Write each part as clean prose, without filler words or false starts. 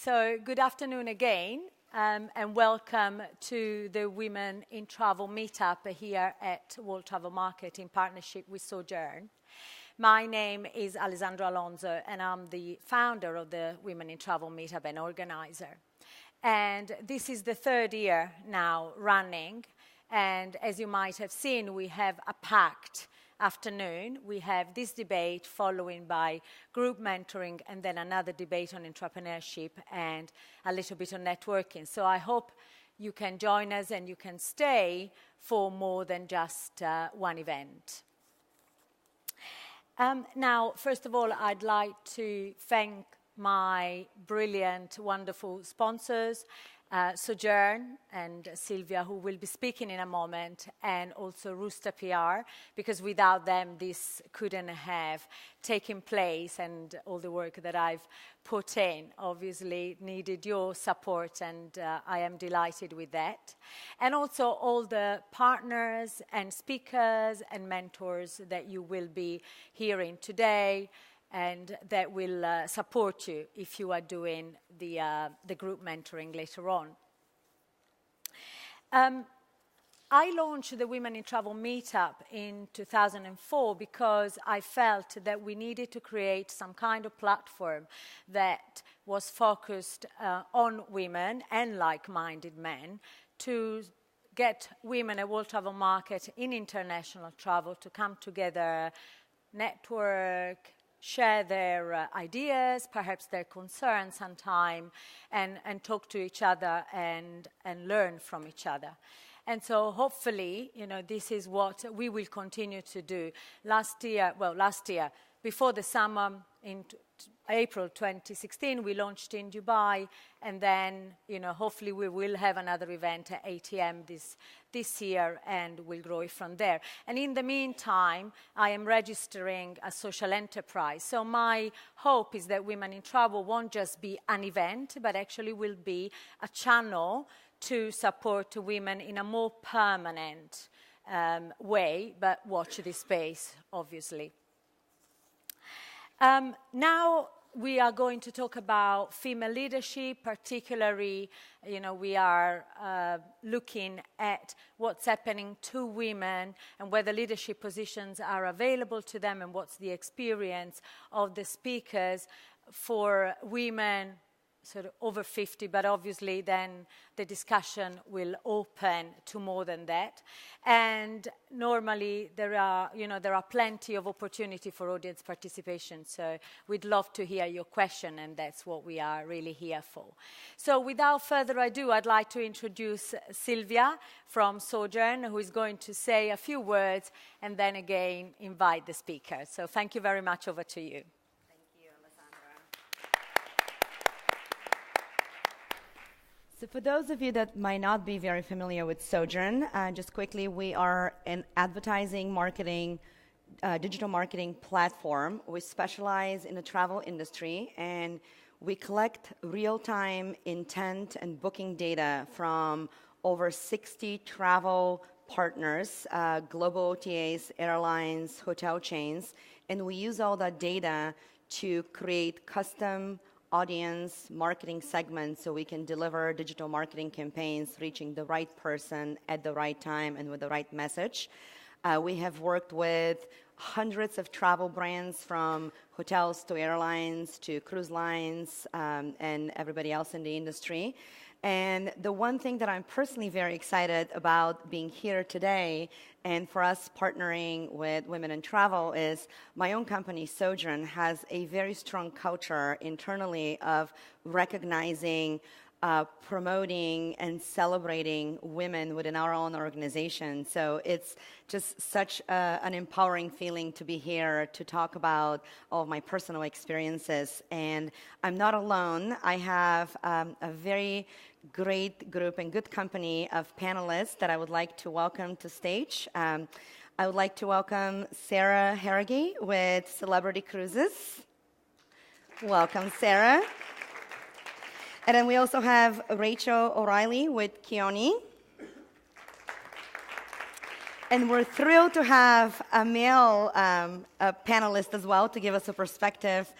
So good afternoon again, and welcome to the Women in Travel meetup here at World Travel Market in partnership with Sojourn. My name is Alessandra Alonso, and I'm the founder of the Women in Travel meetup and organizer. And this is the third year now running, and as you might have seen, we have a packed afternoon. We have this debate following by group mentoring and then another debate on entrepreneurship and a little bit on networking. So I hope you can join us and you can stay for more than just one event. Now, first of all, I'd like to thank my brilliant, wonderful sponsors, Sojourn and Sylvia, who will be speaking in a moment, and also Rooster PR, because without them this couldn't have taken place, and all the work that I've put in obviously needed your support, and I am delighted with that. And also all the partners and speakers and mentors that you will be hearing today, and that will support you if you are doing the group mentoring later on. I launched the Women in Travel meetup in 2004 because I felt that we needed to create some kind of platform that was focused on women and like-minded men to get women at World Travel Market in international travel to come together, network, share their ideas, perhaps their concerns sometime, and talk to each other and learn from each other. And so hopefully, this is what we will continue to do. Last year, before the summer, in April 2016, we launched in Dubai, and then, hopefully we will have another event at ATM this year, and we'll grow it from there. And in the meantime, I am registering a social enterprise. So my hope is that Women in Travel won't just be an event, but actually will be a channel to support women in a more permanent way, but watch this space, obviously. Now we are going to talk about female leadership, particularly, we are looking at what's happening to women and whether leadership positions are available to them and what's the experience of the speakers for women sort of over 50, but obviously then the discussion will open to more than that. And normally there are plenty of opportunity for audience participation, so we'd love to hear your question, and that's what we are really here for. So without further ado, I'd like to introduce Sylvia from Sojourn, who is going to say a few words and then again invite the speaker. So thank you very much. Over to you. So for those of you that might not be very familiar with Sojourn, just quickly, we are an advertising, marketing, digital marketing platform. We specialize in the travel industry, and we collect real-time intent and booking data from over 60 travel partners, global OTAs, airlines, hotel chains, and we use all that data to create custom audience marketing segments so we can deliver digital marketing campaigns reaching the right person at the right time and with the right message. We have worked with hundreds of travel brands, from hotels to airlines to cruise lines and everybody else in the industry. And the one thing that I'm personally very excited about being here today and for us partnering with Women in Travel is my own company, Sojourn, has a very strong culture internally of recognizing, promoting, and celebrating women within our own organization. So it's just such an empowering feeling to be here to talk about all of my personal experiences. And I'm not alone. I have a very great group and good company of panelists that I would like to welcome to stage. I would like to welcome Sarah Harrigy with Celebrity Cruises. Welcome, Sarah. And then we also have Rachel O'Reilly with Keone. And we're thrilled to have a male panelist as well to give us a perspective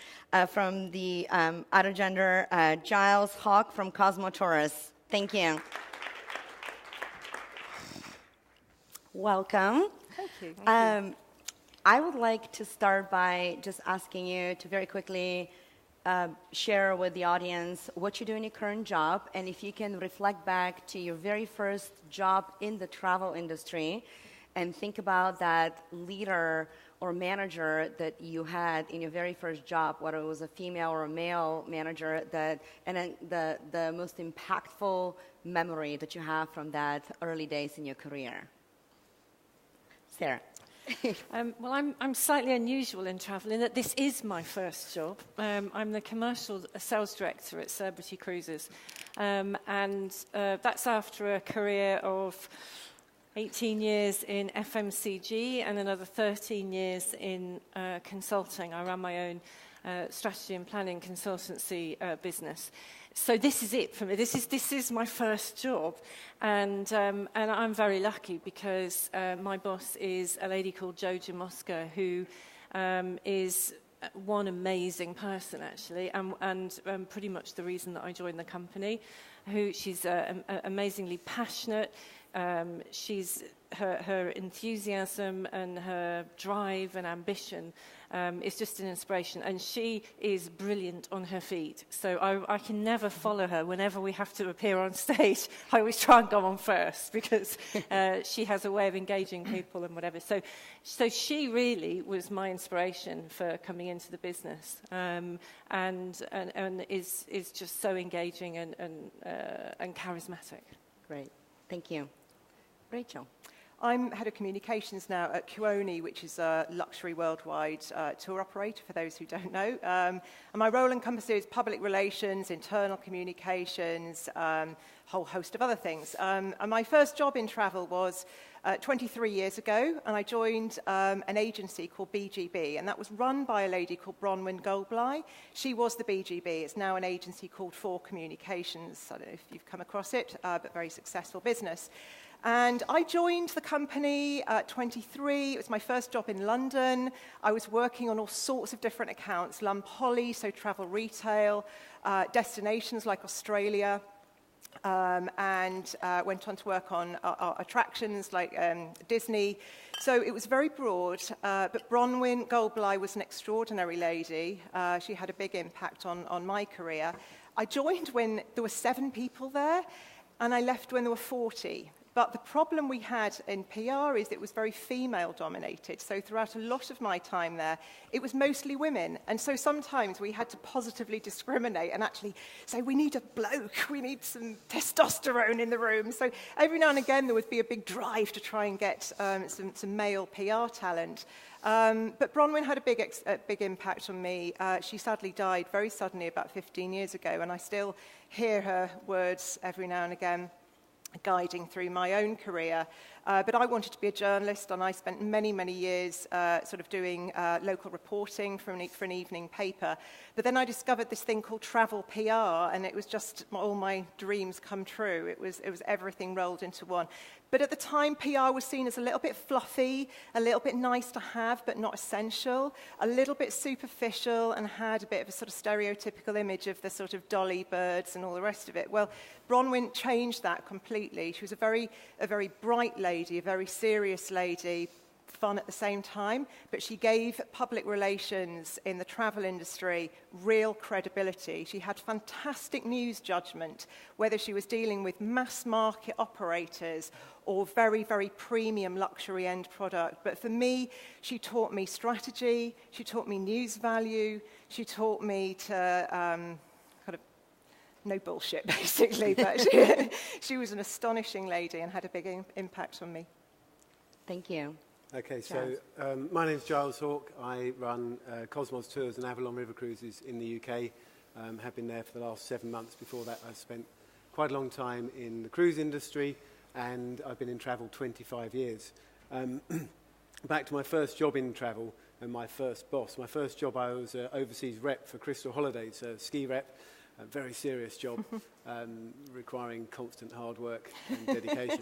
from the other gender, Giles Hawk from Cosmo Taurus. Thank you. Welcome. Thank you. Thank you. I would like to start by just asking you to very quickly share with the audience what you do in your current job, and if you can reflect back to your very first job in the travel industry and think about that leader or manager that you had in your very first job, whether it was a female or a male manager, and then the most impactful memory that you have from that early days in your career. Sarah. Well, I'm slightly unusual in travel in that this is my first job. I'm the commercial sales director at Celebrity Cruises, and that's after a career of 18 years in FMCG and another 13 years in consulting. I ran my own strategy and planning consultancy business. So this is it for me. This is my first job, and I'm very lucky because my boss is a lady called Joja Mosca, who is one amazing person actually, and pretty much the reason that I joined the company. She's amazingly passionate. She's her enthusiasm and her drive and ambition is just an inspiration, and she is brilliant on her feet. So I can never follow her whenever we have to appear on stage. I always try and go on first because she has a way of engaging people and whatever. So she really was my inspiration for coming into the business, and is just so engaging and charismatic. Great, thank you. Rachel. I'm head of communications now at Kuoni, which is a luxury worldwide tour operator, for those who don't know. And my role encompasses public relations, internal communications, a whole host of other things. And my first job in travel was 23 years ago, and I joined an agency called BGB, and that was run by a lady called Bronwyn Goldbly. She was the BGB. It's now an agency called For Communications. I don't know if you've come across it, but very successful business. And I joined the company at 23. It was my first job in London. I was working on all sorts of different accounts, Poly, so travel retail, destinations like Australia, and went on to work on attractions like Disney. So it was very broad, but Bronwyn Goldbly was an extraordinary lady. She had a big impact on my career. I joined when there were 7 people there, and I left when there were 40. But the problem we had in PR is it was very female-dominated. So throughout a lot of my time there, it was mostly women. And so sometimes we had to positively discriminate and actually say, we need a bloke, we need some testosterone in the room. So every now and again, there would be a big drive to try and get some male PR talent. But Bronwyn had a big impact on me. She sadly died very suddenly about 15 years ago, and I still hear her words every now and again, guiding through my own career. But I wanted to be a journalist, and I spent many, many years sort of doing local reporting for an evening paper. But then I discovered this thing called travel PR, and it was just all my dreams come true. It was everything rolled into one. But at the time, PR was seen as a little bit fluffy, a little bit nice to have, but not essential, a little bit superficial, and had a bit of a sort of stereotypical image of the sort of dolly birds and all the rest of it. Well, Bronwyn changed that completely. She was a very bright lady, a very serious lady, fun at the same time, but she gave public relations in the travel industry real credibility. She had fantastic news judgment, whether she was dealing with mass market operators or very, very premium luxury end product. But for me, she taught me strategy, she taught me news value, she taught me to no bullshit, basically, but she was an astonishing lady and had a big impact on me. Thank you. Okay, so my name's Giles Hawk. I run Cosmos Tours and Avalon River Cruises in the UK. Have been there for the last 7 months. Before that, I spent quite a long time in the cruise industry, and I've been in travel 25 years. Back to my first job in travel and my first boss. My first job, I was an overseas rep for Crystal Holidays, a ski rep. a very serious job, requiring constant hard work and dedication.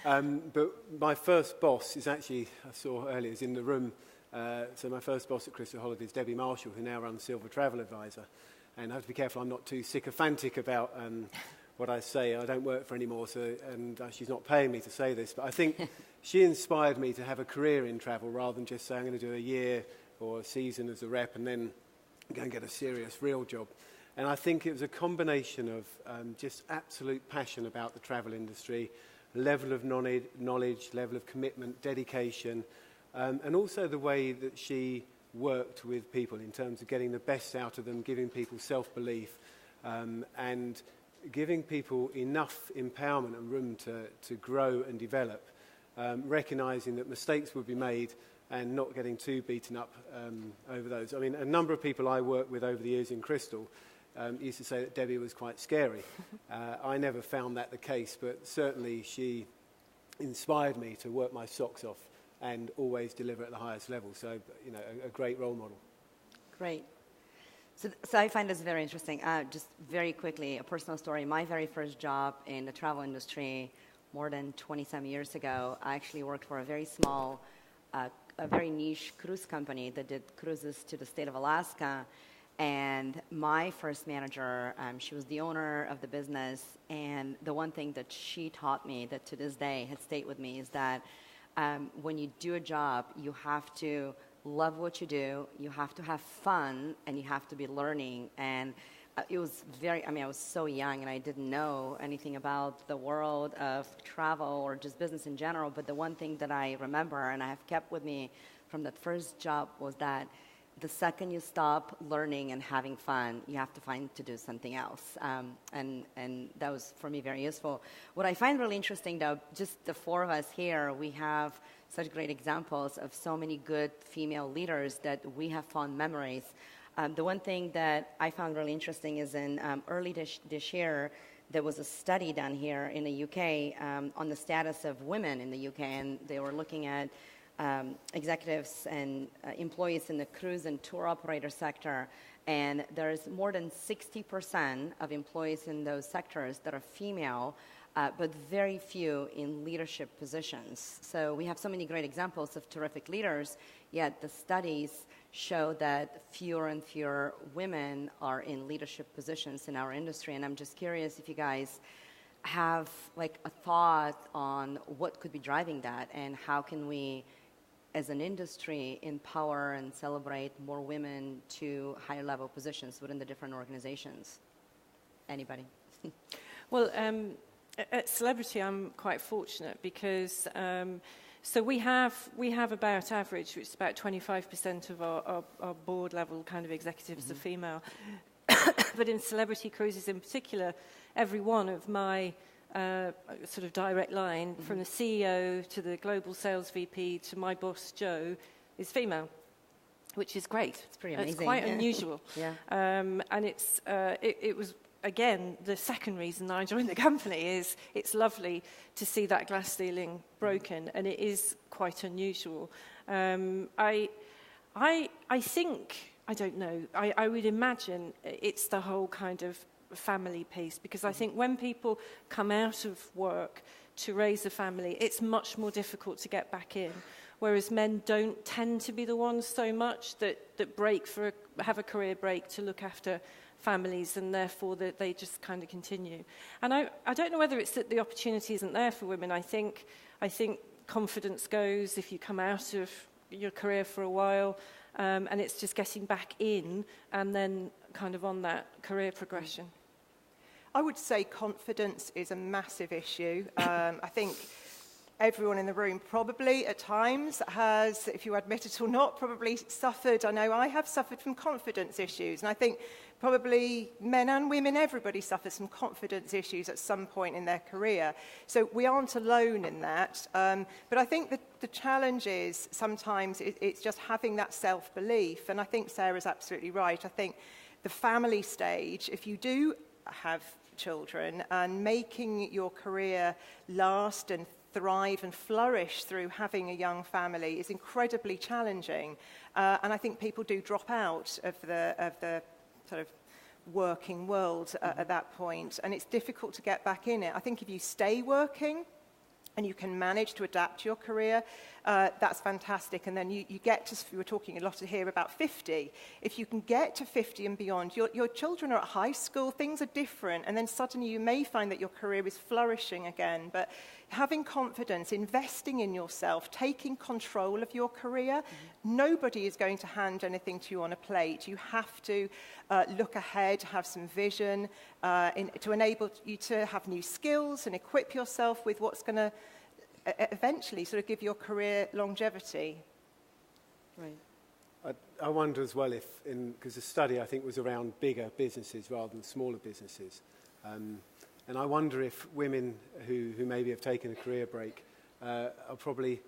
But my first boss is actually, I saw earlier, is in the room. So my first boss at Crystal Holidays, Debbie Marshall, who now runs Silver Travel Advisor. And I have to be careful I'm not too sycophantic about what I say. I don't work for anymore, and she's not paying me to say this. But I think she inspired me to have a career in travel rather than just say I'm going to do a year or a season as a rep and then go and get a serious, real job. And I think it was a combination of just absolute passion about the travel industry, level of knowledge, level of commitment, dedication, and also the way that she worked with people in terms of getting the best out of them, giving people self-belief, and giving people enough empowerment and room to grow and develop, recognising that mistakes would be made and not getting too beaten up over those. I mean, a number of people I worked with over the years in Crystal used to say that Debbie was quite scary. I never found that the case, but certainly she inspired me to work my socks off and always deliver at the highest level. So, you know, a great role model. Great. So I find this very interesting. Just very quickly, a personal story. My very first job in the travel industry, more than 20-some years ago, I actually worked for a very small, a very niche cruise company that did cruises to the state of Alaska. And my first manager, she was the owner of the business. And the one thing that she taught me that to this day has stayed with me is that when you do a job, you have to love what you do, you have to have fun, and you have to be learning. And it was I was so young and I didn't know anything about the world of travel or just business in general, but the one thing that I remember and I have kept with me from that first job was that the second you stop learning and having fun, you have to find to do something else. And that was, for me, very useful. What I find really interesting, though, just the four of us here, we have such great examples of so many good female leaders that we have fond memories. The one thing that I found really interesting is in early this year, there was a study done here in the UK on the status of women in the UK, and they were looking at executives and employees in the cruise and tour operator sector, and there's more than 60% of employees in those sectors that are female, but very few in leadership positions. So we have so many great examples of terrific leaders, yet the studies show that fewer and fewer women are in leadership positions in our industry. And I'm just curious if you guys have like a thought on what could be driving that, and how can we as an industry empower and celebrate more women to higher level positions within the different organizations. Anybody? Well, at Celebrity, I'm quite fortunate because so we have about average, which is about 25% of our board level kind of executives are female. But in Celebrity Cruises in particular, every one of my sort of direct line, from the CEO to the global sales VP to my boss, Joe, is female, which is great. It's pretty amazing. It's quite unusual. Yeah. And it was, again, the second reason I joined the company is it's lovely to see that glass ceiling broken, and it is quite unusual. I think, I don't know, I would imagine it's the whole kind of family piece, because I think when people come out of work to raise a family, it's much more difficult to get back in, whereas men don't tend to be the ones so much that have a career break to look after families, and therefore that they just kind of continue. And I don't know whether it's that the opportunity isn't there for women. I think confidence goes if you come out of your career for a while, and it's just getting back in and then kind of on that career progression. I would say confidence is a massive issue. I think everyone in the room probably at times has, if you admit it or not, probably suffered. I know I have suffered from confidence issues, and I think probably men and women, everybody suffers from confidence issues at some point in their career. So we aren't alone in that. But I think the challenge is sometimes it's just having that self-belief. And I think Sarah's absolutely right. I think the family stage, if you do have children, and making your career last and thrive and flourish through having a young family is incredibly challenging. And I think people do drop out of the sort of working world at that point, and it's difficult to get back in it. I think if you stay working and you can manage to adapt your career, that's fantastic. And then you get to, we were talking a lot here about 50. If you can get to 50 and beyond, your children are at high school, things are different, and then suddenly you may find that your career is flourishing again. But having confidence, investing in yourself, taking control of your career, nobody is going to hand anything to you on a plate. You have to look ahead, have some vision, to enable you to have new skills and equip yourself with what's going to eventually sort of give your career longevity. Right. I wonder as well if, because the study I think was around bigger businesses rather than smaller businesses, and I wonder if women who maybe have taken a career break are probably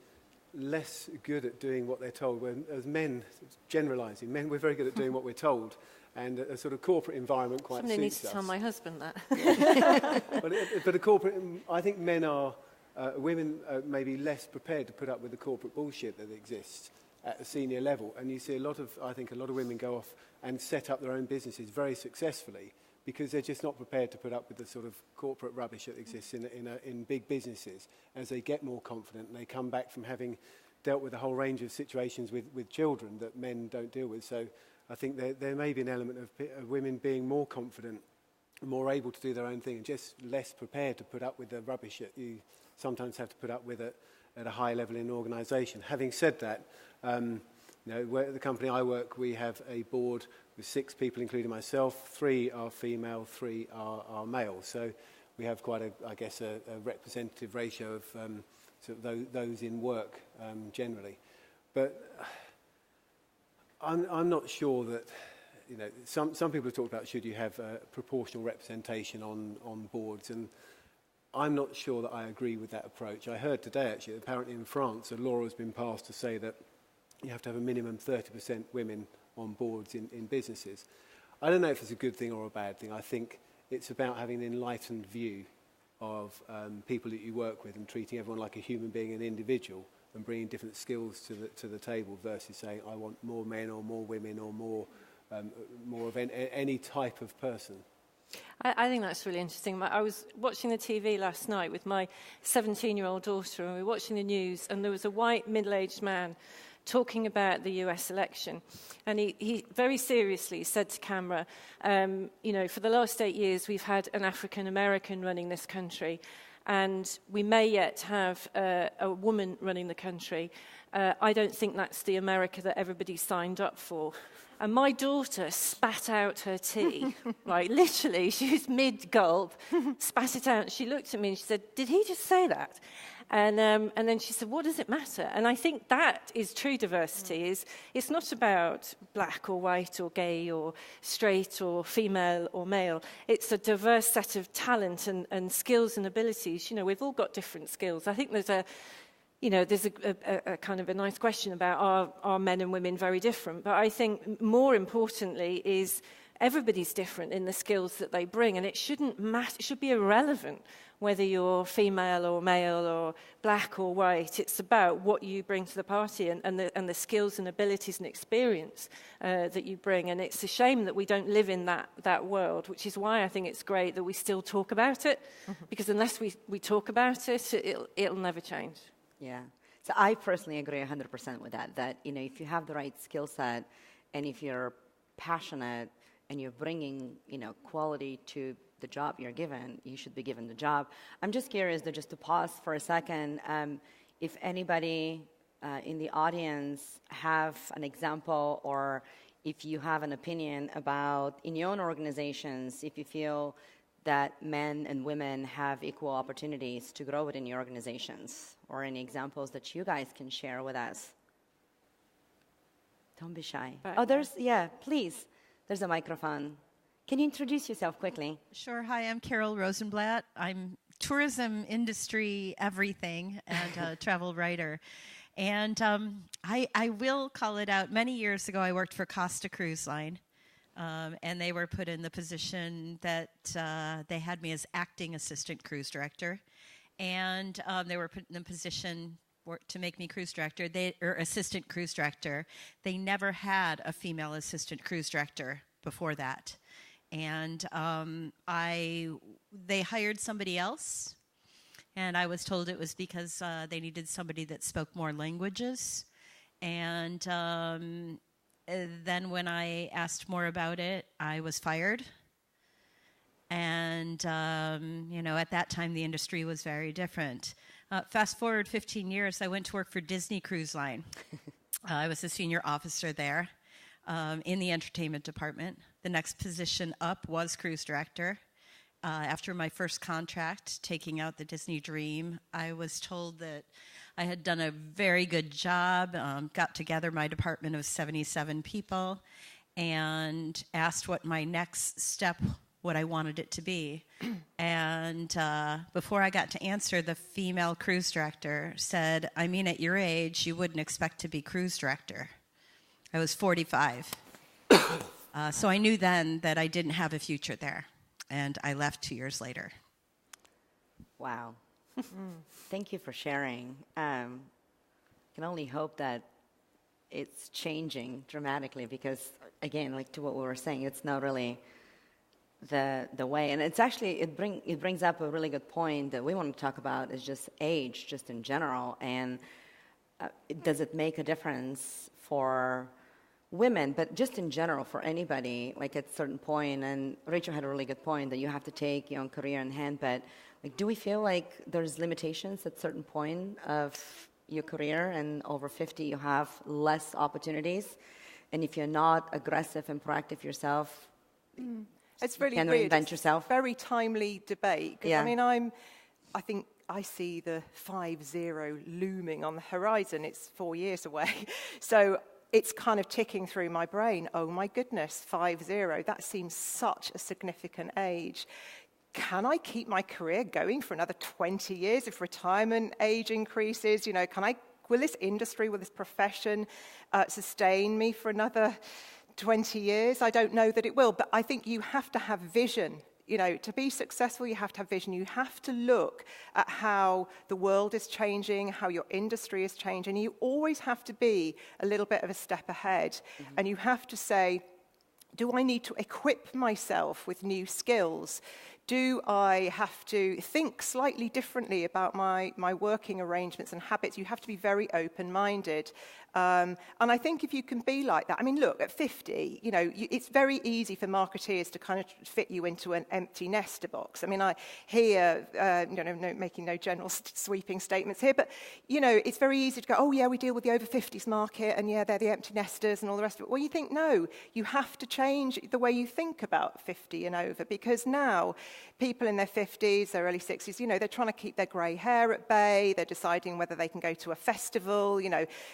less good at doing what they're told. As men, generalising, men, we're very good at doing what we're told, and a sort of corporate environment quite Somebody needs suits to us. tell my husband that. But a corporate, I think men are, women are maybe less prepared to put up with the corporate bullshit that exists at a senior level. And you see I think a lot of women go off and set up their own businesses very successfully because they're just not prepared to put up with the sort of corporate rubbish that exists in big businesses. As they get more confident and they come back from having dealt with a whole range of situations with children that men don't deal with. So I think there may be an element of women being more confident, more able to do their own thing, and just less prepared to put up with the rubbish that you sometimes have to put up with at a high level in an organisation. Having said that, the company I work, we have a board with 6 people, including myself. 3 are female, 3 are male. So we have quite a representative ratio of sort of those in work generally. But I'm not sure that, some people have talked about should you have proportional representation on boards, and I'm not sure that I agree with that approach. I heard today, actually, apparently in France, a law has been passed to say that you have to have a minimum 30% women on boards in businesses. I don't know if it's a good thing or a bad thing. I think it's about having an enlightened view of people that you work with and treating everyone like a human being, an individual, and bringing different skills to the table versus saying, I want more men or more women or more of any type of person. I think that's really interesting. I was watching the TV last night with my 17-year-old daughter, and we were watching the news, and there was a white middle-aged man talking about the US election. And he very seriously said to camera, for the last 8 years, we've had an African-American running this country, and we may yet have a woman running the country. I don't think that's the America that everybody signed up for. And my daughter spat out her tea, right? Literally, she was mid-gulp, spat it out. She looked at me and she said, "Did he just say that?" And then she said, "What does it matter?" And I think that is true diversity. It's not about black or white or gay or straight or female or male. It's a diverse set of talent and skills and abilities. We've all got different skills. I think there's a kind of a nice question about are men and women very different? But I think more importantly is everybody's different in the skills that they bring, and it shouldn't matter. It should be irrelevant whether you're female or male or black or white. It's about what you bring to the party and the skills and abilities and experience that you bring. And it's a shame that we don't live in that world, which is why I think it's great that we still talk about it, because unless we talk about it, it'll never change. Yeah. So I personally agree 100% with that if you have the right skill set and if you're passionate and you're bringing, quality to the job you're given, you should be given the job. I'm just curious, just to pause for a second, if anybody in the audience have an example or if you have an opinion about, in your own organizations, if you feel that men and women have equal opportunities to grow within your organizations, or any examples that you guys can share with us. Don't be shy. Please. There's a microphone. Can you introduce yourself quickly? Sure. Hi, I'm Carol Rosenblatt. I'm tourism industry everything and a travel writer. And I will call it out. Many years ago, I worked for Costa Cruise Line. And they were put in the position that they had me as acting assistant cruise director. And they were put in the position to make me cruise director, or assistant cruise director. They never had a female assistant cruise director before that. And they hired somebody else, and I was told it was because they needed somebody that spoke more languages. And then when I asked more about it, I was fired. And, at that time, the industry was very different. Fast forward 15 years, I went to work for Disney Cruise Line. I was a senior officer there in the entertainment department. The next position up was cruise director. After my first contract, taking out the Disney dream, I was told that I had done a very good job, got together my department of 77 people, and asked what my next step, what I wanted it to be. And before I got to answer, the female cruise director said, I mean, at your age, you wouldn't expect to be cruise director. I was 45. So I knew then that I didn't have a future there. And I left 2 years later. Wow. Thank you for sharing. Can only hope that it's changing dramatically because, again, like to what we were saying, it's not really the way. And it's actually, it brings up a really good point that we want to talk about is just age, just in general. And does it make a difference for women, but just in general for anybody, like at a certain point, and Rachel had a really good point that you have to take your own career in hand, but like, do we feel like there's limitations at a certain point of your career, and over 50 you have less opportunities, and if you're not aggressive and proactive yourself, it's really you can weird. reinvent yourself? It's a very timely debate. Yeah. I mean, I think I see the 5-0 looming on the horizon. It's 4 years away. So it's kind of ticking through my brain. Oh my goodness, 5-0, that seems such a significant age. Can I keep my career going for another 20 years if retirement age increases? Will this industry, will this profession sustain me for another 20 years? I don't know that it will, but I think you have to have vision. To be successful, you have to have vision. You have to look at how the world is changing, how your industry is changing. You always have to be a little bit of a step ahead. Mm-hmm. And you have to say, do I need to equip myself with new skills? Do I have to think slightly differently about my working arrangements and habits? You have to be very open-minded. And I think if you can be like that, I mean, look, at 50, it's very easy for marketeers to kind of fit you into an empty nester box. I mean, I hear, making no general sweeping statements here, but, it's very easy to go, oh, yeah, we deal with the over 50s market, and yeah, they're the empty nesters and all the rest of it. Well, you think, no, you have to change the way you think about 50 and over, because now people in their 50s, their early 60s, they're trying to keep their grey hair at bay, they're deciding whether they can go to a festival,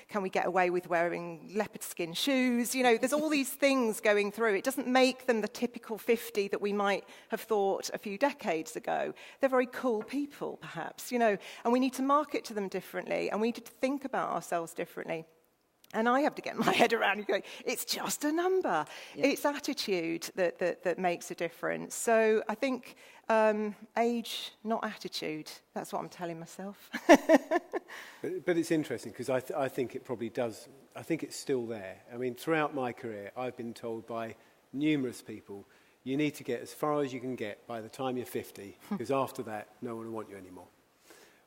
can we get away with wearing leopard skin shoes? There's all these things going through. It doesn't make them the typical 50 that we might have thought a few decades ago. They're very cool people, perhaps, and we need to market to them differently, and we need to think about ourselves differently. And I have to get my head around it. It's just a number. Yeah. It's attitude that makes a difference. So I think age, not attitude. That's what I'm telling myself. But it's interesting because I think it probably does. I think it's still there. I mean, throughout my career, I've been told by numerous people, you need to get as far as you can get by the time you're 50, because after that, no one will want you anymore.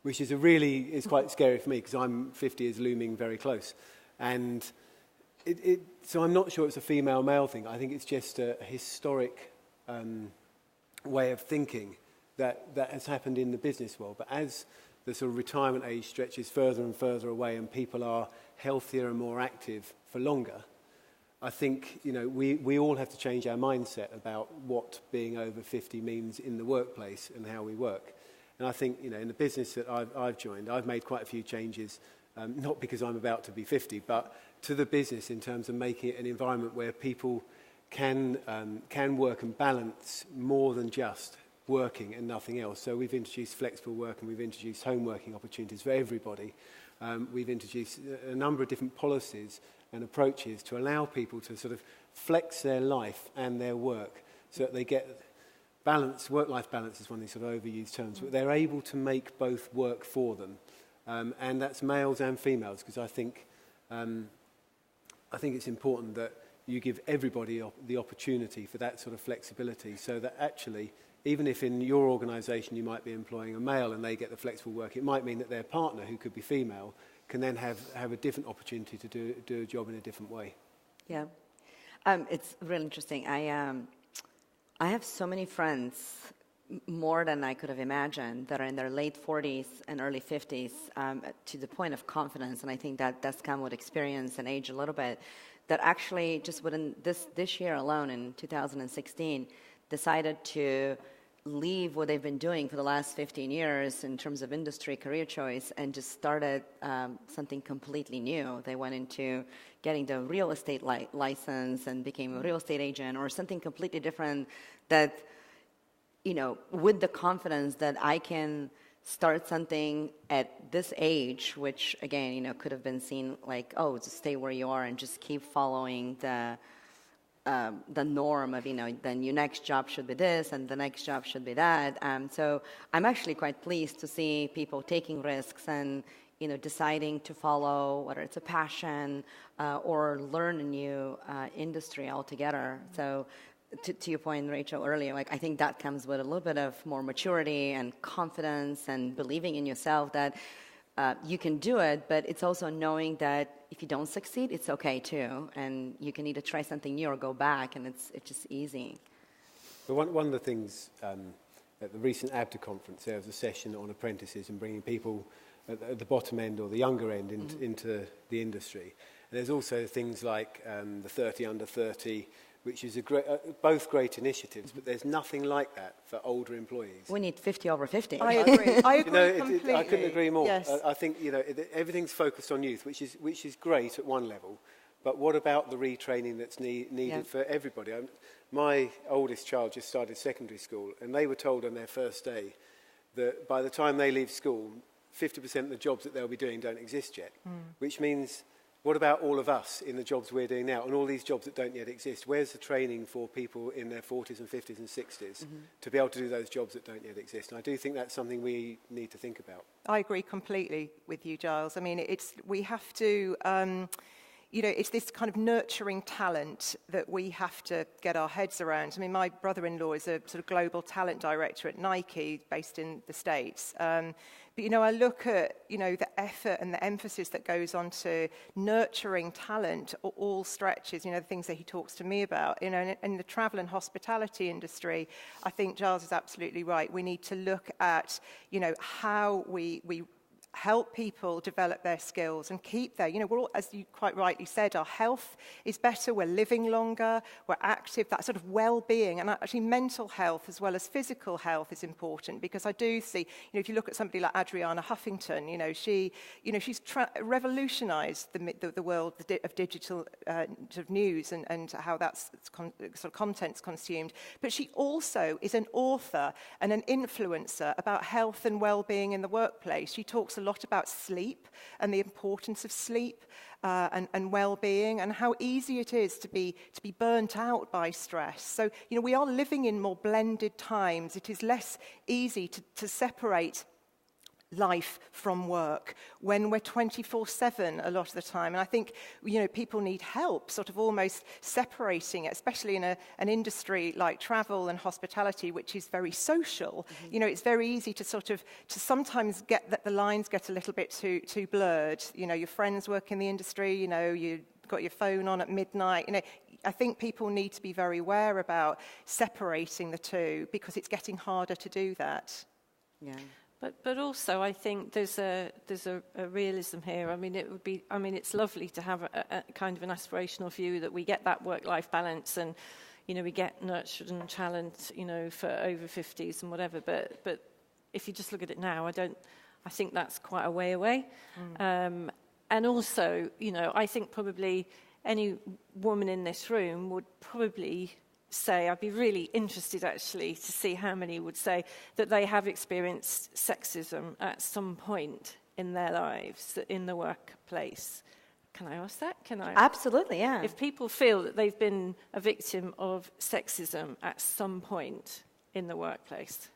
Which is is quite scary for me because I'm 50 is looming very close. And so I'm not sure it's a female-male thing. I think it's just a historic way of thinking that has happened in the business world. But as the sort of retirement age stretches further and further away and people are healthier and more active for longer, I think we all have to change our mindset about what being over 50 means in the workplace and how we work. And I think in the business that I've joined, I've made quite a few changes. Not because I'm about to be 50, but to the business in terms of making it an environment where people can work and balance more than just working and nothing else. So we've introduced flexible work and we've introduced home working opportunities for everybody. We've introduced a number of different policies and approaches to allow people to sort of flex their life and their work so that they get balance. Work-life balance is one of these sort of overused terms, but they're able to make both work for them. And that's males and females, because I think it's important that you give everybody the opportunity for that sort of flexibility, so that actually, even if in your organisation you might be employing a male and they get the flexible work, it might mean that their partner, who could be female, can then have a different opportunity to do a job in a different way. Yeah. It's really interesting. I have so many friends, more than I could have imagined, that are in their late 40s and early 50s, to the point of confidence, and I think that does come with experience and age a little bit, that actually just within this year alone, in 2016, decided to leave what they've been doing for the last 15 years in terms of industry career choice and just started something completely new. They went into getting the real estate license and became a real estate agent, or something completely different, that, you know, with the confidence that I can start something at this age, which again, you know, could have been seen like, oh, just stay where you are and just keep following the norm of, you know, then your next job should be this and the next job should be that. So I'm actually quite pleased to see people taking risks and, you know, deciding to follow, whether it's a passion or learn a new industry altogether. So to your point, Rachel, earlier, like, I think that comes with a little bit of more maturity and confidence and believing in yourself that you can do it, but it's also knowing that if you don't succeed, it's okay too, and you can either try something new or go back, and it's just easy. But one of the things at the recent ABDA conference, there was a session on apprentices and bringing people at the bottom end or the younger end into the industry. And there's also things like the 30 under 30, which is both great initiatives, but there's nothing like that for older employees. We need 50 over 50. I agree. I agree You know, completely. I couldn't agree more. Yes. I think, you know, everything's focused on youth, which is great at one level, but what about the retraining that's needed for everybody? My oldest child just started secondary school, and they were told on their first day that by the time they leave school, 50% of the jobs that they'll be doing don't exist yet, which means, what about all of us in the jobs we're doing now and all these jobs that don't yet exist? Where's the training for people in their 40s and 50s and 60s to be able to do those jobs that don't yet exist? And I do think that's something we need to think about. I agree completely with you, Giles. I mean, we have to, you know, it's this kind of nurturing talent that we have to get our heads around. I mean, my brother-in-law is a sort of global talent director at Nike, based in the States. But, you know, I look at, you know, the effort and the emphasis that goes on to nurturing talent at all stretches, you know, the things that he talks to me about. You know, in the travel and hospitality industry, I think Giles is absolutely right. We need to look at, you know, how we help people develop their skills and keep their, you know, we're all, as you quite rightly said, our health is better, we're living longer, we're active, that sort of well-being, and actually mental health as well as physical health is important, because I do see, you know, if you look at somebody like Adriana Huffington, you know, she's revolutionized the world of digital sort of news and how that's sort of content's consumed, but she also is an author and an influencer about health and well-being in the workplace. She talks a lot about sleep and the importance of sleep and well-being, and how easy it is to be burnt out by stress. So, you know, we are living in more blended times. It is less easy to separate life from work when we're 24/7 a lot of the time. And I think, you know, people need help sort of almost separating it, especially in an industry like travel and hospitality, which is very social. You know, it's very easy to sometimes get that the lines get a little bit too blurred. You know, your friends work in the industry, you know, you got your phone on at midnight, you know. I think people need to be very aware about separating the two, because it's getting harder to do that. Yeah. But also, I think there's a realism here. I mean, it's lovely to have a kind of an aspirational view that we get that work-life balance, and, you know, we get nurtured and challenged, you know, for over 50s and whatever. But if you just look at it now, I think that's quite a way away. And also, you know, I think probably any woman in this room would probably say, I'd be really interested actually to see how many would say that they have experienced sexism at some point in their lives, in the workplace. Can I ask that? Can I? Absolutely, yeah. If people feel that they've been a victim of sexism at some point in the workplace.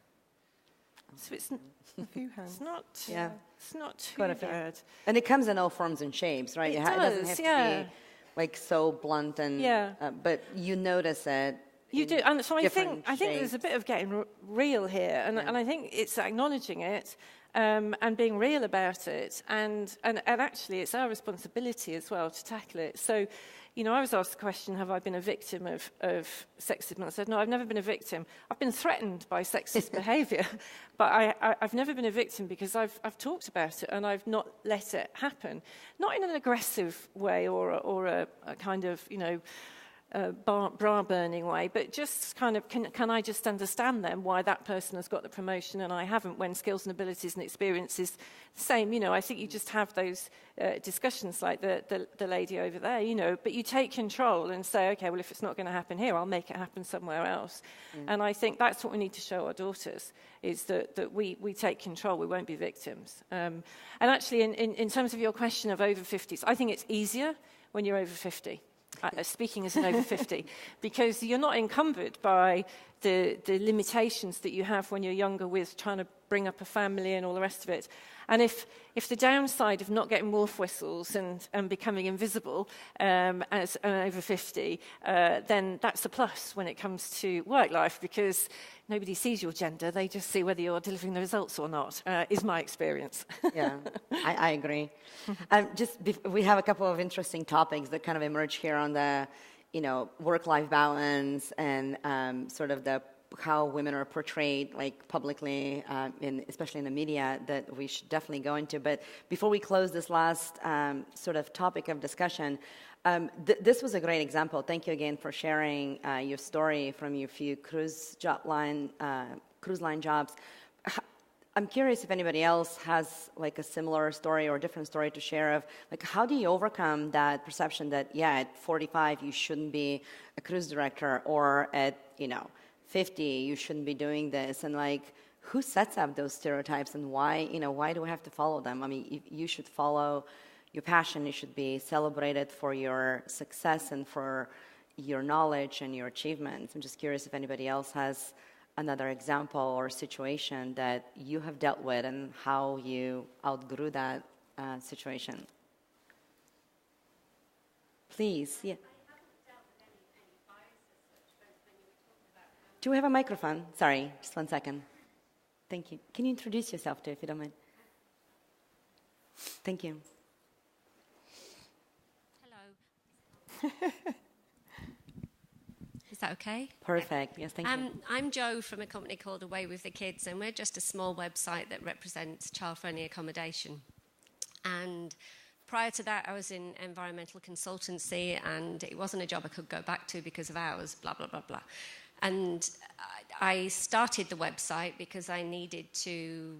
So it's A few hands. It's not, Yeah. it's not too Quite a few. bad. And it comes in all forms and shapes, right? It doesn't have does, to yeah. be like so blunt and, but you notice it. You do, and so I think shapes. there's a bit of getting real here, and I think it's acknowledging it and being real about it, and actually it's our responsibility as well to tackle it. So, you know, I was asked the question, have I been a victim of sexism? And I said, no, I've never been a victim. I've been threatened by sexist behaviour, but I've never been a victim because I've talked about it and I've not let it happen. Not in an aggressive way or a kind of, you know, bra-burning way, but just kind of, can I just understand then why that person has got the promotion and I haven't, when skills and abilities and experience is the same? You know, I think you just have those discussions like the lady over there, you know, but you take control and say, okay, well, if it's not going to happen here, I'll make it happen somewhere else. And I think that's what we need to show our daughters, is that we take control, we won't be victims. And actually, in terms of your question of over 50s, I think it's easier when you're over 50. Speaking as an over 50, because you're not encumbered by the limitations that you have when you're younger with trying to bring up a family and all the rest of it. And if the downside of not getting wolf whistles and becoming invisible as an over 50, then that's a plus when it comes to work life, because nobody sees your gender, they just see whether you're delivering the results or not, is my experience. Yeah, I agree. We have a couple of interesting topics that kind of emerge here on the, you know, work-life balance and sort of how women are portrayed, like publicly, especially in the media, that we should definitely go into. But before we close this last sort of topic of discussion, this was a great example. Thank you again for sharing your story from your few cruise line jobs. I'm curious if anybody else has like a similar story or a different story to share of, like, how do you overcome that perception that, yeah, at 45 you shouldn't be a cruise director, or at, you know, 50 you shouldn't be doing this, and like, who sets up those stereotypes, and why do we have to follow them? I mean, you should follow your passion. You should be celebrated for your success and for your knowledge and your achievements. I'm just curious if anybody else has another example or situation that you have dealt with and how you outgrew that situation. Please, yeah. Do we have a microphone? Sorry, just 1 second. Thank you. Can you introduce yourself too, if you don't mind? Thank you. Hello. Is that okay? Perfect. Yes, thank you. I'm Jo from a company called Away with the Kids, and we're just a small website that represents child-friendly accommodation. And prior to that, I was in environmental consultancy, and it wasn't a job I could go back to because of hours, blah, blah, blah, blah. And I started the website because I needed to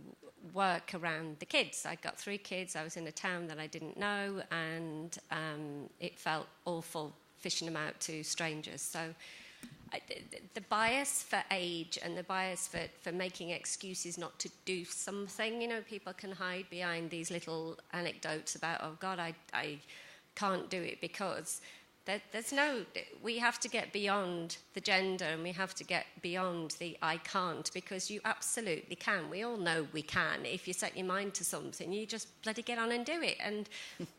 work around the kids. I got 3 kids. I was in a town that I didn't know, and it felt awful fishing them out to strangers. So the bias for age and the bias for making excuses not to do something, you know, people can hide behind these little anecdotes about, oh, God, I can't do it because... we have to get beyond the gender, and we have to get beyond the I can't, because you absolutely can. We all know we can. If you set your mind to something, you just bloody get on and do it. And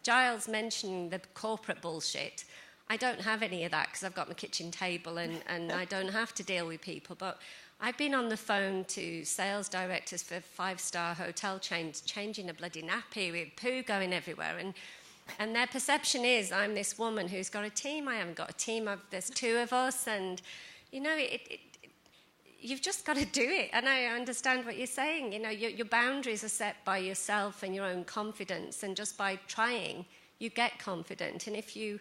Giles mentioned the corporate bullshit. I don't have any of that because I've got my kitchen table and I don't have to deal with people. But I've been on the phone to sales directors for 5-star hotel chains, changing a bloody nappy with poo going everywhere. And their perception is I'm this woman who's got a team. I haven't got a team. There's 2 of us. And, you know, you've just got to do it. And I understand what you're saying. You know, your boundaries are set by yourself and your own confidence. And just by trying, you get confident. And if you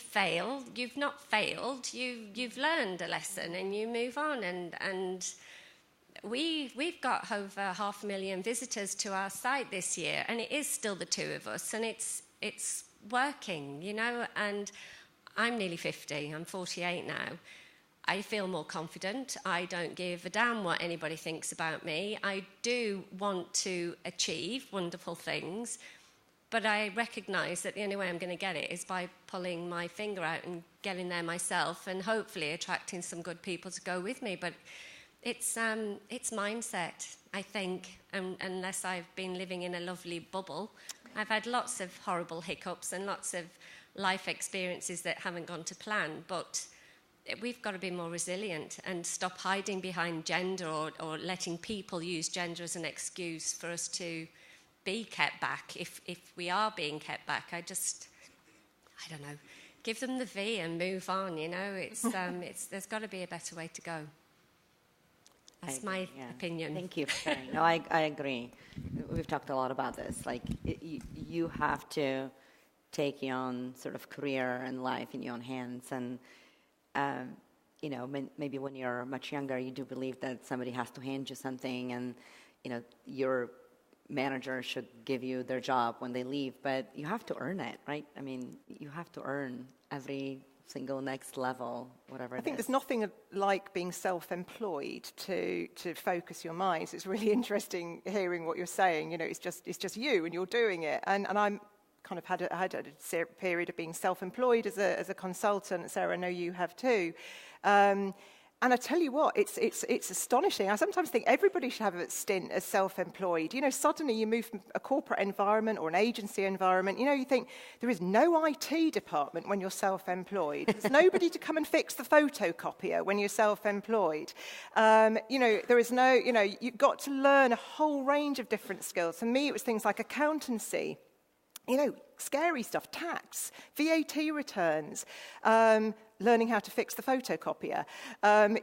fail, you've not failed. You've learned a lesson and you move on. And we've got over 500,000 visitors to our site this year. And it is still the 2 of us. And it's working, you know, and I'm nearly 50, I'm 48 now. I feel more confident. I don't give a damn what anybody thinks about me. I do want to achieve wonderful things, but I recognise that the only way I'm going to get it is by pulling my finger out and getting there myself, and hopefully attracting some good people to go with me. But it's mindset, I think, unless I've been living in a lovely bubble. I've had lots of horrible hiccups and lots of life experiences that haven't gone to plan, but we've got to be more resilient and stop hiding behind gender or letting people use gender as an excuse for us to be kept back. If we are being kept back, I don't know, give them the V and move on, you know. There's got to be a better way to go. That's my opinion. Thank you for sharing. No, I agree. We've talked a lot about this. Like, you have to take your own sort of career and life in your own hands. And, you know, maybe when you're much younger, you do believe that somebody has to hand you something and, you know, your manager should give you their job when they leave. But you have to earn it, right? I mean, you have to earn every single next level, whatever it is. I think there's nothing like being self-employed to focus your minds. It's really interesting hearing what you're saying. You know, it's just you and you're doing it. And I'm kind of had a period of being self-employed as a consultant. Sarah, I know you have too. And I tell you what, it's astonishing. I sometimes think everybody should have a stint as self-employed. You know, suddenly you move from a corporate environment or an agency environment. You know, you think there is no IT department when you're self-employed. There's nobody to come and fix the photocopier when you're self-employed. You know, there is no, you know, you've got to learn a whole range of different skills. For me, it was things like accountancy. You know, scary stuff, tax, VAT returns, learning how to fix the photocopier.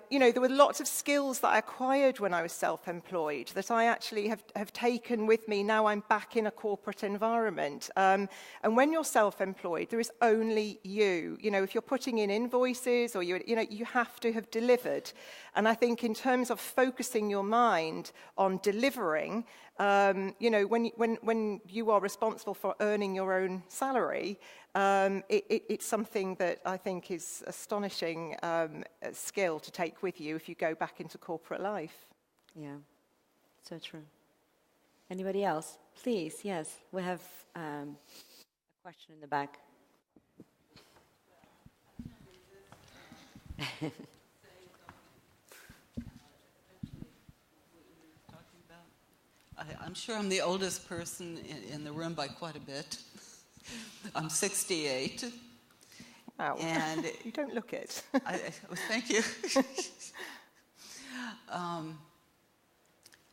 You know, there were lots of skills that I acquired when I was self-employed that I actually have taken with me. Now I'm back in a corporate environment. And when you're self-employed, there is only you. You know, if you're putting in invoices or you know, you have to have delivered. And I think in terms of focusing your mind on delivering, you know, when you are responsible for earning your own salary, it's something that I think is astonishing skill to take with you if you go back into corporate life. Yeah, so true. Anybody else? Please, yes. We have a question in the back. I'm sure I'm the oldest person in the room by quite a bit. I'm 68. Wow. And you don't look it. Thank you.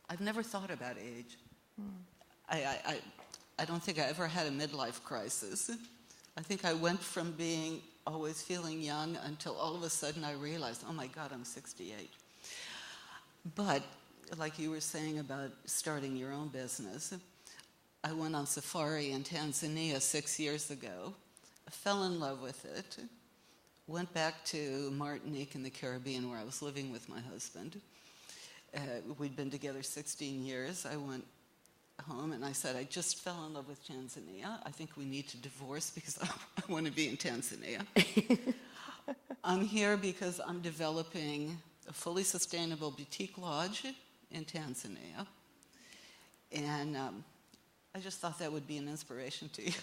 I've never thought about age. I don't think I ever had a midlife crisis. I think I went from being always feeling young until all of a sudden I realized, oh my God, I'm 68. But like you were saying about starting your own business, I went on safari in Tanzania 6 years ago, fell in love with it, went back to Martinique in the Caribbean where I was living with my husband. We'd been together 16 years. I went home and I said, I just fell in love with Tanzania. I think we need to divorce because I want to be in Tanzania. I'm here because I'm developing a fully sustainable boutique lodge in Tanzania. And I just thought that would be an inspiration to you.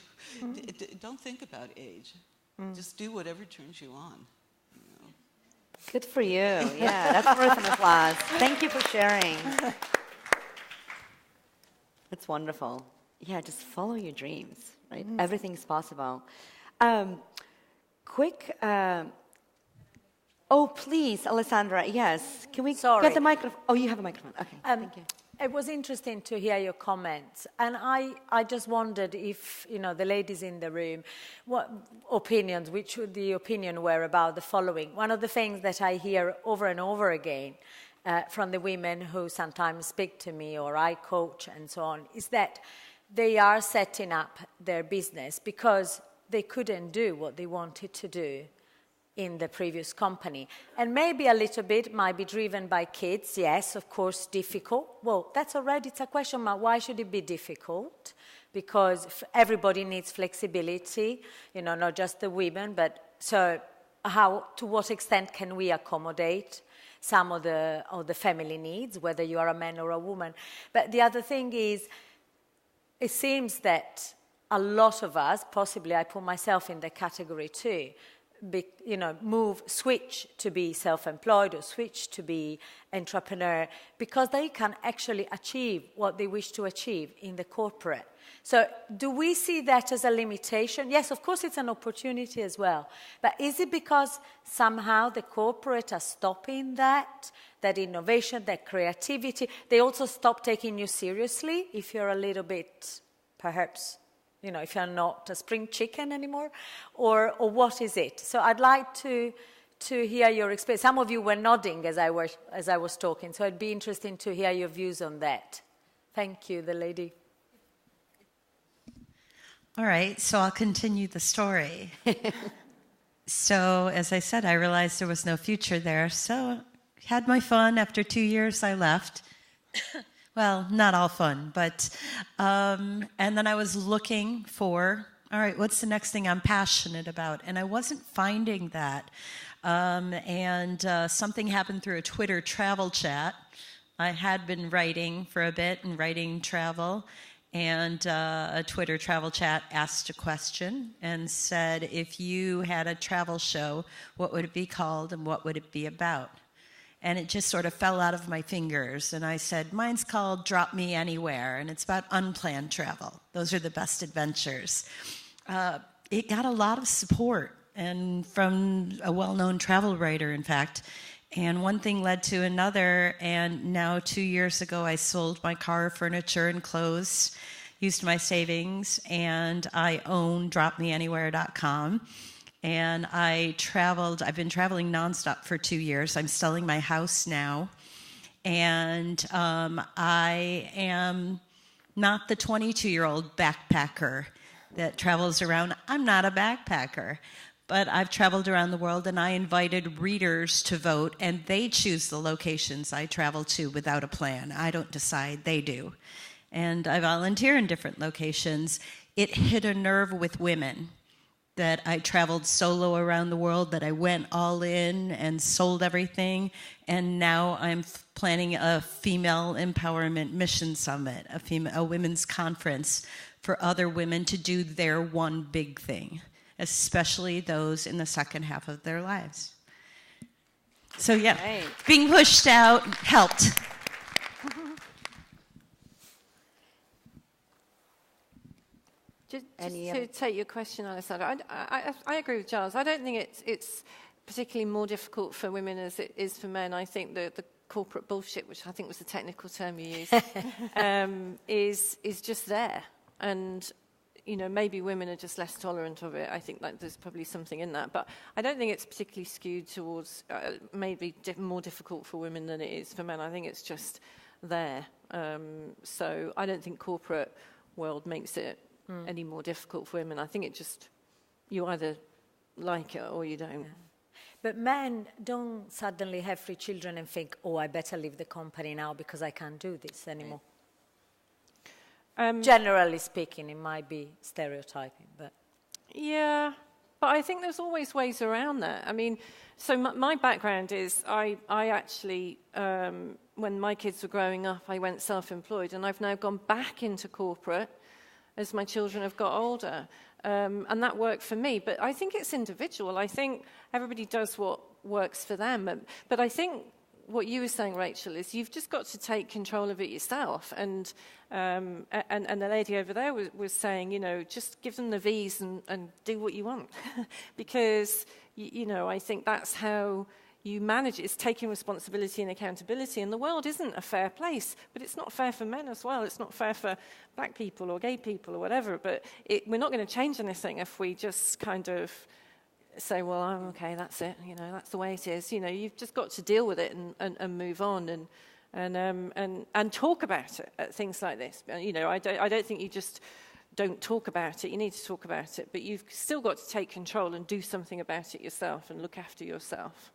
Don't think about age. Just do whatever turns you on. You know? Good for you. Yeah, that's worth an applause. Thank you for sharing. That's wonderful. Yeah, just follow your dreams, right? Everything's possible. Quick... oh, please, Alessandra, yes. Can we get the microphone? Oh, you have a microphone. Okay, thank you. It was interesting to hear your comments. And I just wondered if, you know, the ladies in the room, what opinions, which the opinion were about the following. One of the things that I hear over and over again from the women who sometimes speak to me or I coach and so on, is that they are setting up their business because they couldn't do what they wanted to do in the previous company. And maybe a little bit might be driven by kids. Yes, of course, difficult. Well, that's already, it's a question mark. Why should it be difficult? Because everybody needs flexibility, you know, not just the women, but so how, to what extent can we accommodate some of the family needs, whether you are a man or a woman? But the other thing is, it seems that a lot of us, possibly I put myself in the category too, switch to be self-employed or switch to be entrepreneur, because they can actually achieve what they wish to achieve in the corporate. So do we see that as a limitation? Yes, of course it's an opportunity as well. But is it because somehow the corporate are stopping that innovation, that creativity? They also stop taking you seriously if you're a little bit, perhaps, if you're not a spring chicken anymore? Or what is it? So I'd like to hear your experience. Some of you were nodding as I was talking, so it'd be interesting to hear your views on that. Thank you, the lady. All right, so I'll continue the story. So, as I said, I realized there was no future there, so had my fun. After 2 years, I left. Well, not all fun, but... and then I was looking for, all right, what's the next thing I'm passionate about? And I wasn't finding that. Something happened through a Twitter travel chat. I had been writing for a bit and writing travel. And a Twitter travel chat asked a question and said, if you had a travel show, what would it be called and what would it be about? And it just sort of fell out of my fingers. And I said, mine's called Drop Me Anywhere, and it's about unplanned travel. Those are the best adventures. It got a lot of support, and from a well-known travel writer, in fact. And one thing led to another, and now 2 years ago I sold my car, furniture, and clothes, used my savings, and I own dropmeanywhere.com. And I've been traveling nonstop for 2 years. I'm selling my house now. And I am not the 22-year-old backpacker that travels around. I'm not a backpacker. But I've traveled around the world, and I invited readers to vote, and they choose the locations I travel to without a plan. I don't decide, they do. And I volunteer in different locations. It hit a nerve with women that I traveled solo around the world, that I went all in and sold everything, and now I'm planning a female empowerment mission summit, a women's conference for other women to do their one big thing, especially those in the second half of their lives. So yeah, right. Being pushed out helped. Just to take your question, Alessandra, I agree with Giles. I don't think it's particularly more difficult for women as it is for men. I think the corporate bullshit, which I think was the technical term you used, is just there. And maybe women are just less tolerant of it. I think that there's probably something in that. But I don't think it's particularly skewed towards maybe more difficult for women than it is for men. I think it's just there. So I don't think corporate world makes it any more difficult for women. I think it just, you either like it or you don't. Yeah. But men don't suddenly have 3 children and think, oh, I better leave the company now because I can't do this anymore. Generally speaking, it might be stereotyping, but... Yeah, but I think there's always ways around that. I mean, so my background is I actually, when my kids were growing up, I went self-employed, and I've now gone back into corporate as my children have got older. And that worked for me, but I think it's individual. I think everybody does what works for them. But I think what you were saying, Rachel, is you've just got to take control of it yourself. And the lady over there was saying, just give them the V's and do what you want. Because, I think that's how you manage it. It's taking responsibility and accountability. And the world isn't a fair place, but it's not fair for men as well. It's not fair for black people or gay people or whatever. But we're not going to change anything if we just kind of say, well, I'm okay, that's it. That's the way it is. You've just got to deal with it and move on and talk about it at things like this. I don't think you just don't talk about it. You need to talk about it, but you've still got to take control and do something about it yourself and look after yourself.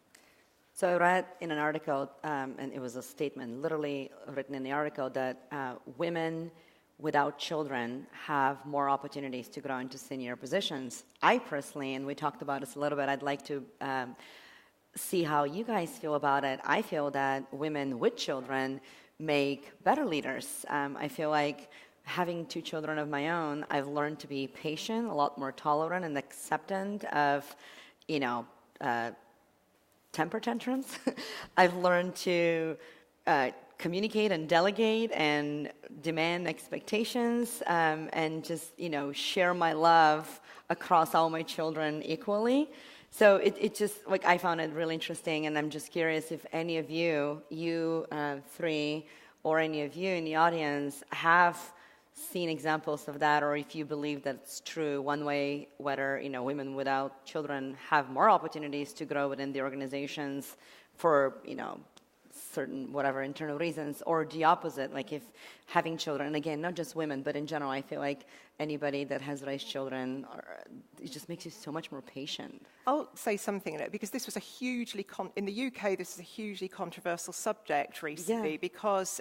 So I read in an article, and it was a statement literally written in the article, that women without children have more opportunities to grow into senior positions. I personally, and we talked about this a little bit, I'd like to see how you guys feel about it. I feel that women with children make better leaders. I feel like having 2 children of my own, I've learned to be patient, a lot more tolerant and acceptant of you know, temper tantrums. I've learned to communicate and delegate and demand expectations, and just, you know, share my love across all my children equally. So it just, like, I found it really interesting, and I'm just curious if any of you three, or any of you in the audience have seen examples of that, or if you believe that it's true one way, whether, you know, women without children have more opportunities to grow within the organizations for, you know, certain whatever internal reasons, or the opposite, like if having children, and again, not just women, but in general, I feel like anybody that has raised children, it just makes you so much more patient. I'll say something in it, because this was a hugely, in the UK, this is a hugely controversial subject recently, because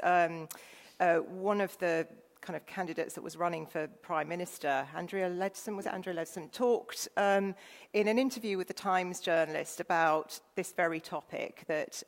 one of the kind of candidates that was running for Prime Minister, Andrea Leadsom, talked in an interview with the Times journalist about this very topic, that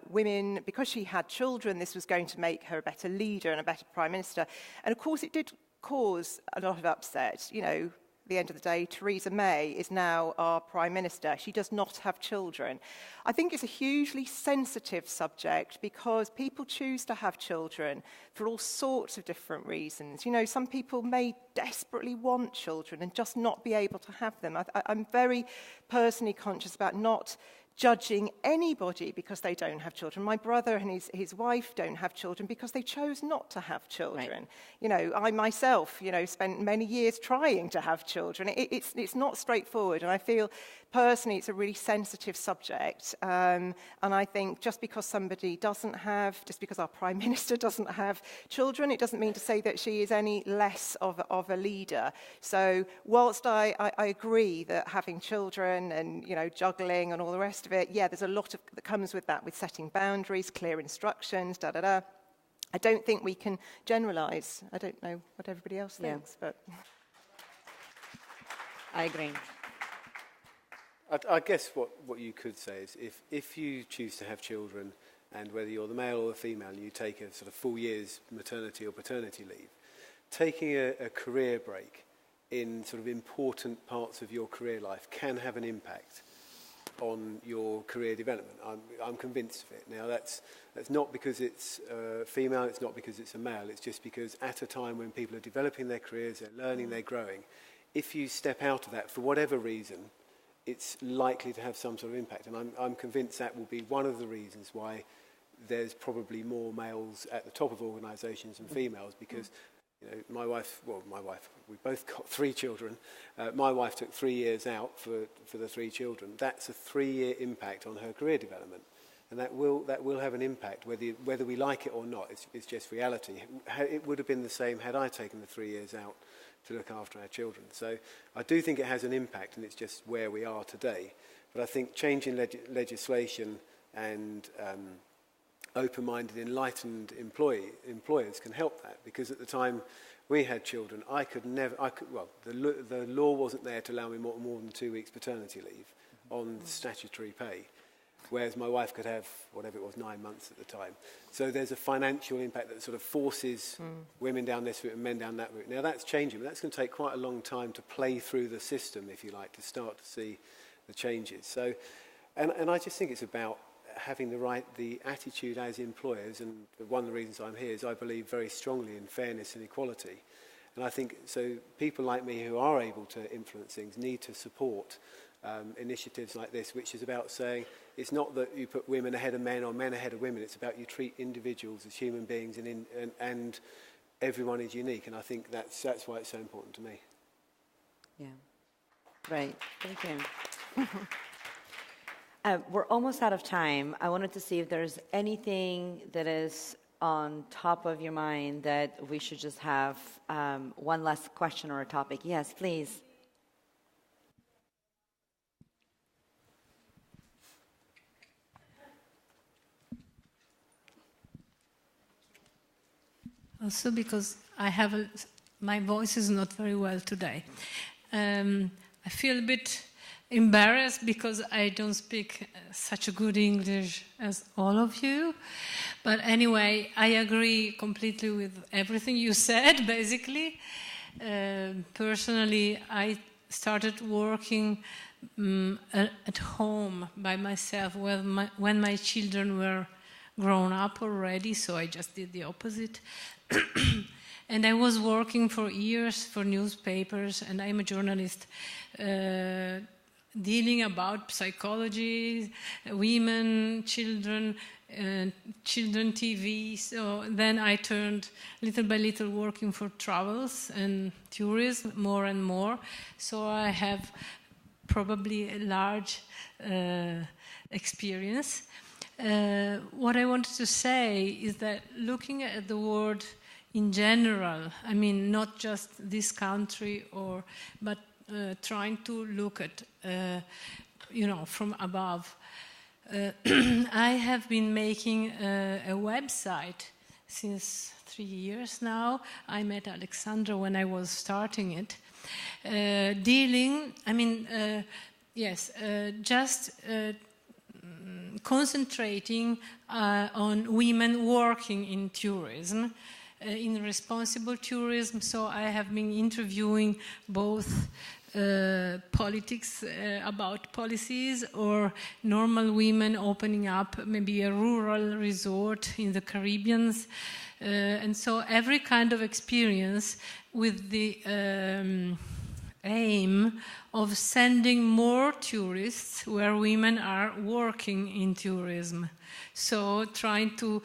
women, because she had children, this was going to make her a better leader and a better Prime Minister. And of course it did cause a lot of upset. You know, at the end of the day, Theresa May is now our Prime Minister. She does not have children. I think it's a hugely sensitive subject, because people choose to have children for all sorts of different reasons. You know, some people may desperately want children and just not be able to have them. I'm very personally conscious about not judging anybody because they don't have children. My brother and his wife don't have children because they chose not to have children. Right. You know, I myself, you know, spent many years trying to have children. It's not straightforward, and I feel personally it's a really sensitive subject. And I think just because somebody doesn't have, just because our Prime Minister doesn't have children, it doesn't mean to say that she is any less of a leader. So whilst I agree that having children and, you know, juggling and all the rest of it, yeah, there's a lot that comes with that, with setting boundaries, clear instructions, I don't think we can generalise. I don't know what everybody else thinks, but I agree. I guess what you could say is if you choose to have children, and whether you're the male or the female, and you take a sort of full year's maternity or paternity leave, taking a career break in sort of important parts of your career life can have an impact on your career development. I'm convinced of it. Now that's not because it's female, it's not because it's a male, it's just because at a time when people are developing their careers, they're learning, they're growing, if you step out of that for whatever reason, it's likely to have some sort of impact. And I'm convinced that will be one of the reasons why there's probably more males at the top of organisations than females, because you know, my wife, we both got 3 children. My wife took 3 years out for the 3 children. That's a 3-year impact on her career development. And that will have an impact, whether we like it or not. It's just reality. It would have been the same had I taken the 3 years out to look after our children. So I do think it has an impact, and it's just where we are today. But I think changing legislation and open-minded, enlightened employers can help that, because at the time we had children, the law wasn't there to allow me more than 2 weeks paternity leave on statutory pay, whereas my wife could have, whatever it was, 9 months at the time. So there's a financial impact that sort of forces women down this route and men down that route. Now that's changing, but that's going to take quite a long time to play through the system, if you like, to start to see the changes. So, and I just think it's about having the attitude as employers, and one of the reasons I'm here is I believe very strongly in fairness and equality. And I think, so people like me who are able to influence things need to support initiatives like this, which is about saying it's not that you put women ahead of men or men ahead of women, it's about you treat individuals as human beings, and everyone is unique. And I think that's why it's so important to me. Yeah. Right. Thank you. We're almost out of time. I wanted to see if there's anything that is on top of your mind that we should just have one last question or a topic. Yes, please. Also, because my voice is not very well today. I feel a bit embarrassed because I don't speak such a good English as all of you. But anyway, I agree completely with everything you said, basically. Personally, I started working at home by myself when my children were grown up already, so I just did the opposite. And I was working for years for newspapers, and I'm a journalist dealing about psychology, women, children, children TV. So then I turned little by little working for travels and tourism more and more. So I have probably a large experience. What I wanted to say is that looking at the world in general, I mean, not just this country, but trying to look at, from above. I have been making a website since 3 years now. I met Alexandra when I was starting it, concentrating on women working in tourism, in responsible tourism. So I have been interviewing both politics about policies or normal women opening up maybe a rural resort in the Caribbean. And so every kind of experience with the aim of sending more tourists where women are working in tourism. So trying to,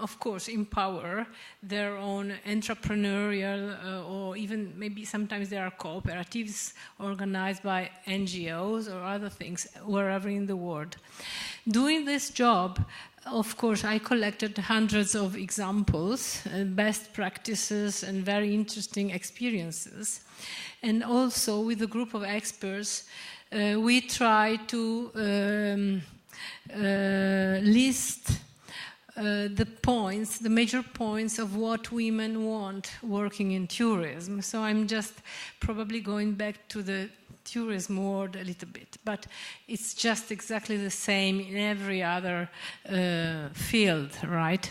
of course, empower their own entrepreneurial or even maybe sometimes there are cooperatives organized by NGOs or other things wherever in the world. Doing this job, of course, I collected hundreds of examples, best practices, and very interesting experiences. And also, with a group of experts, we try to list the major points of what women want working in tourism. So I'm just probably going back to the tourism world a little bit, but it's just exactly the same in every other field, right?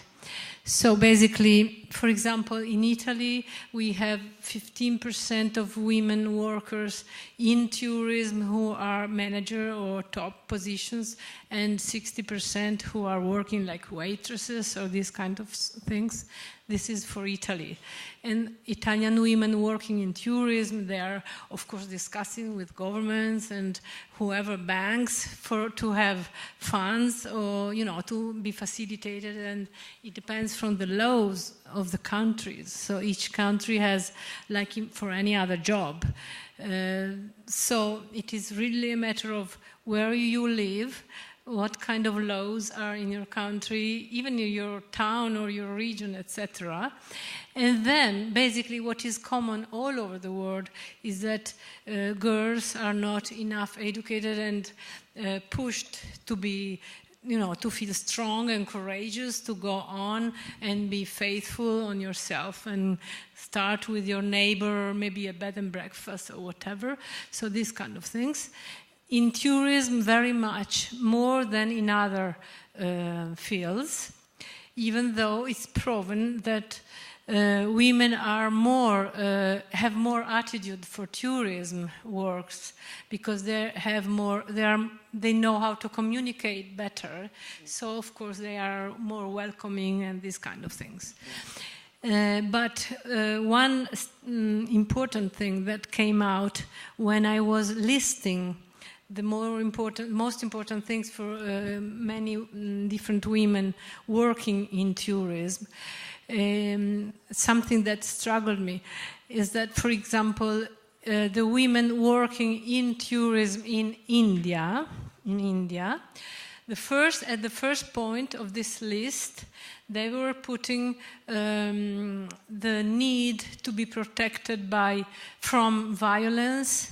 So basically, for example, in Italy, we have 15% of women workers in tourism who are manager or top positions, and 60% who are working like waitresses or these kind of things. This is for Italy. And Italian women working in tourism, they are, of course, discussing with governments and whoever banks to have funds or, to be facilitated. And it depends from the laws of the countries. So each country has, like for any other job. So it is really a matter of where you live, what kind of laws are in your country, even in your town or your region, etc. And then, basically, what is common all over the world is that girls are not enough educated and pushed to be, to feel strong and courageous, to go on and be faithful on yourself and start with your neighbor, maybe a bed and breakfast or whatever. So these kind of things. In tourism, very much more than in other fields, even though it's proven that women are have more attitude for tourism works because they know how to communicate better. So of course they are more welcoming and these kind of things. But one important thing that came out when I was listing the most important things for many different women working in tourism, something that struggled me is that, for example, the women working in tourism in India, at the first point of this list, they were putting the need to be protected from violence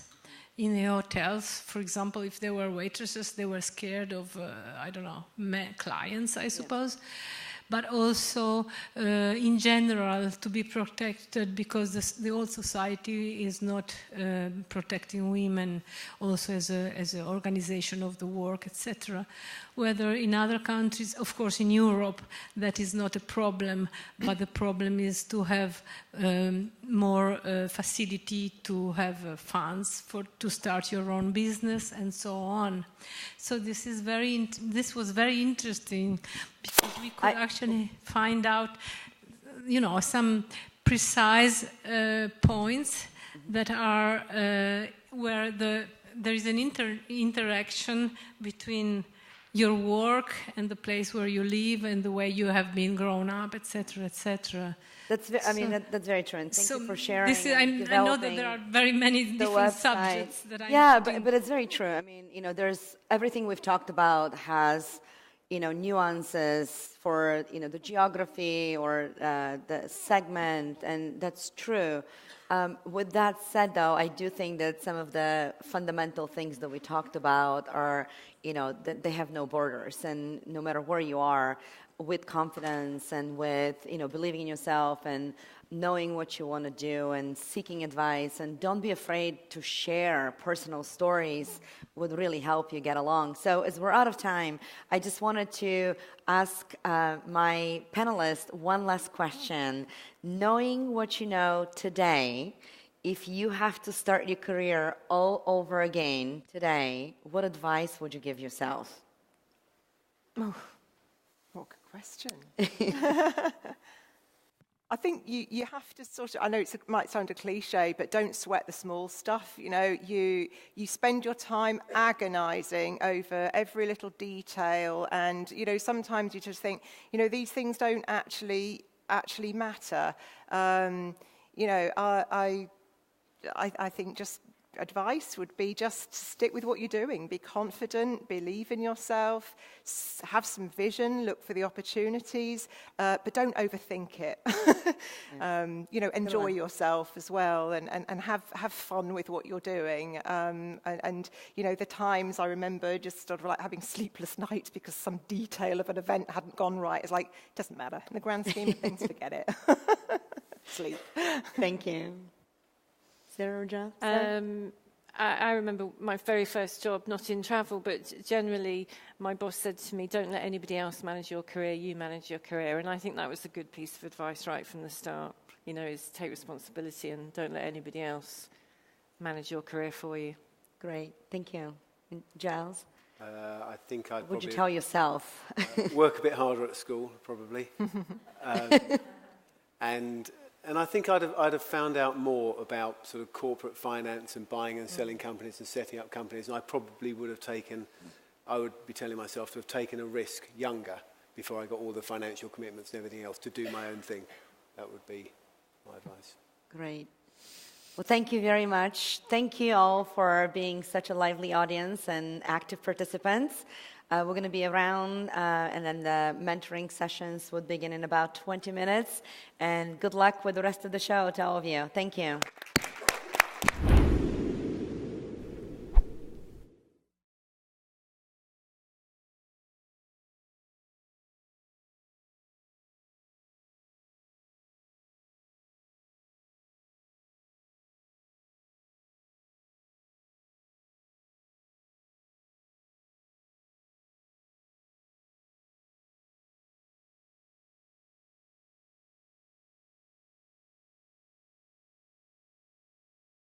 in the hotels. For example, if they were waitresses, they were scared of, clients, I suppose. but also in general to be protected, because the whole society is not protecting women also as an organization of the work, etc. Whether in other countries, of course in Europe, that is not a problem, but the problem is to have more facility to have funds to start your own business and so on. So this was very interesting, because we could actually find out, some precise points that are where there is an interaction between your work and the place where you live and the way you have been grown up, etc., etc. That's very true. And thank you for sharing. I know that there are very many different subjects that but it's very true. I mean, there's everything we've talked about has, nuances for, the geography or the segment, and that's true. With that said, though, I do think that some of the fundamental things that we talked about are, that they have no borders, and no matter where you are, with confidence and with, believing in yourself and knowing what you want to do and seeking advice, and don't be afraid to share personal stories would really help you get along. So as we're out of time, I just wanted to ask my panelists one last question. Knowing what you know today, if you have to start your career all over again today, what advice would you give yourself? Oh, what a good question. I think you have to sort of, I know it might sound a cliche, but don't sweat the small stuff. You spend your time agonizing over every little detail, and, sometimes you just think, these things don't actually matter. I think just advice would be just stick with what you're doing. Be confident, believe in yourself, have some vision, look for the opportunities, but don't overthink it. Enjoy yourself as well, and have fun with what you're doing. And the times I remember just sort of like having sleepless nights because some detail of an event hadn't gone right. It's like, it doesn't matter. In the grand scheme of things, forget it. Sleep. Thank you. Sarah? I remember my very first job, not in travel, but generally my boss said to me, don't let anybody else manage your career, you manage your career. And I think that was a good piece of advice right from the start, is take responsibility and don't let anybody else manage your career for you. Great, thank you. Giles? I think I'd Would you tell yourself? Work a bit harder at school, probably. And I think I'd have found out more about sort of corporate finance and buying and selling companies and setting up companies, and I probably would be telling myself to have taken a risk younger before I got all the financial commitments and everything else to do my own thing. That would be my advice. Great. Well, thank you very much. Thank you all for being such a lively audience and active participants. We're going to be around, and then the mentoring sessions would begin in about 20 minutes. And good luck with the rest of the show to all of you. Thank you.